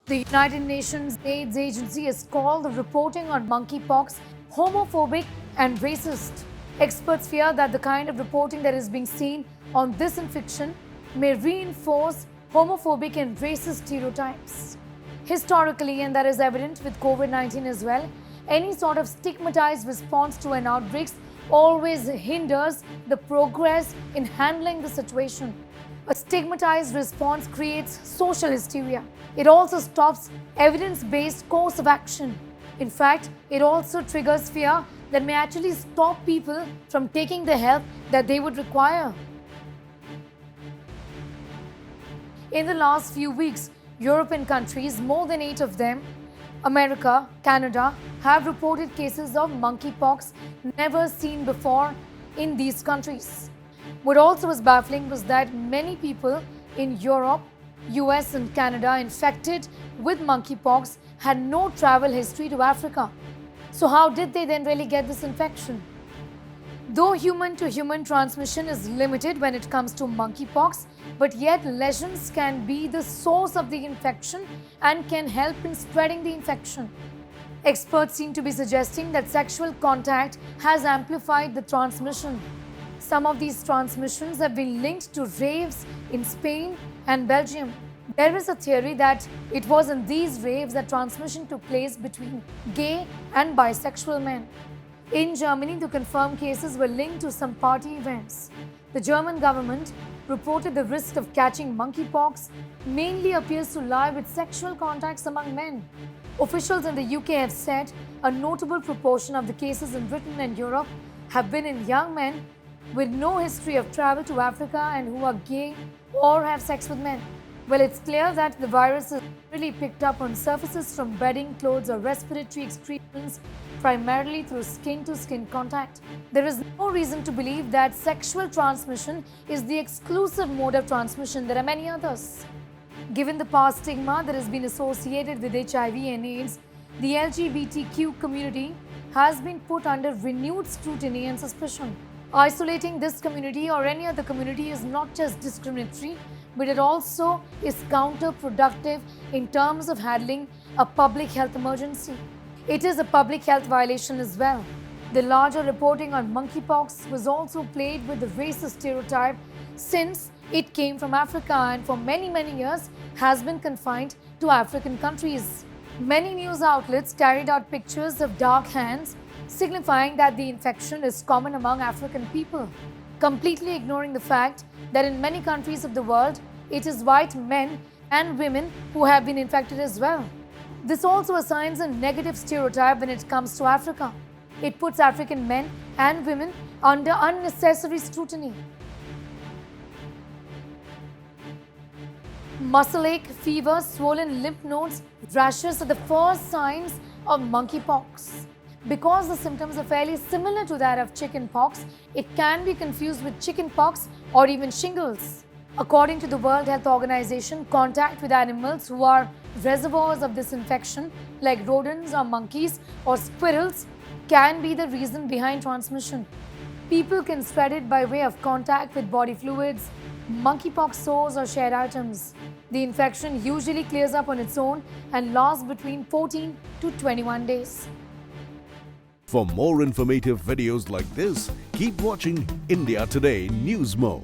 The United Nations AIDS Agency has called the reporting on monkeypox homophobic and racist. Experts fear that the kind of reporting that is being seen on this infection may reinforce homophobic and racist stereotypes. Historically, and that is evident with COVID-19 as well, any sort of stigmatized response to an outbreak always hinders the progress in handling the situation. A stigmatized response creates social hysteria. It also stops evidence-based course of action. In fact, it also triggers fear that may actually stop people from taking the help that they would require. In the last few weeks, European countries, more than 8 of them, America, Canada, have reported cases of monkeypox never seen before in these countries. What also was baffling was that many people in Europe, US and Canada infected with monkeypox had no travel history to Africa. So how did they then really get this infection? Though human-to-human transmission is limited when it comes to monkeypox, but yet lesions can be the source of the infection and can help in spreading the infection. Experts seem to be suggesting that sexual contact has amplified the transmission. Some of these transmissions have been linked to raves in Spain and Belgium. There is a theory that it was in these raves that transmission took place between gay and bisexual men. In Germany, the confirmed cases were linked to some party events. The German government reported the risk of catching monkeypox mainly appears to lie with sexual contacts among men. Officials in the UK have said a notable proportion of the cases in Britain and Europe have been in young men with no history of travel to Africa and who are gay or have sex with men. Well, it's clear that the virus is really picked up on surfaces from bedding, clothes or respiratory excretions, primarily through skin-to-skin contact. There is no reason to believe that sexual transmission is the exclusive mode of transmission. There are many others. Given the past stigma that has been associated with HIV and AIDS, the LGBTQ community has been put under renewed scrutiny and suspicion. Isolating this community or any other community is not just discriminatory, but it also is counterproductive in terms of handling a public health emergency. It is a public health violation as well. The larger reporting on monkeypox was also played with the racist stereotype since it came from Africa and for many years has been confined to African countries. Many news outlets carried out pictures of dark hands, signifying that the infection is common among African people, completely ignoring the fact that in many countries of the world, it is white men and women who have been infected as well. This also assigns a negative stereotype when it comes to Africa. It puts African men and women under unnecessary scrutiny. Muscle ache, fever, swollen lymph nodes, rashes are the first signs of monkeypox. Because the symptoms are fairly similar to that of chickenpox, it can be confused with chickenpox or even shingles. According to the World Health Organization, contact with animals who are reservoirs of this infection, like rodents or monkeys or squirrels, can be the reason behind transmission. People can spread it by way of contact with body fluids, monkeypox sores or shared items. The infection usually clears up on its own and lasts between 14 to 21 days. For more informative videos like this, keep watching India Today News Mo.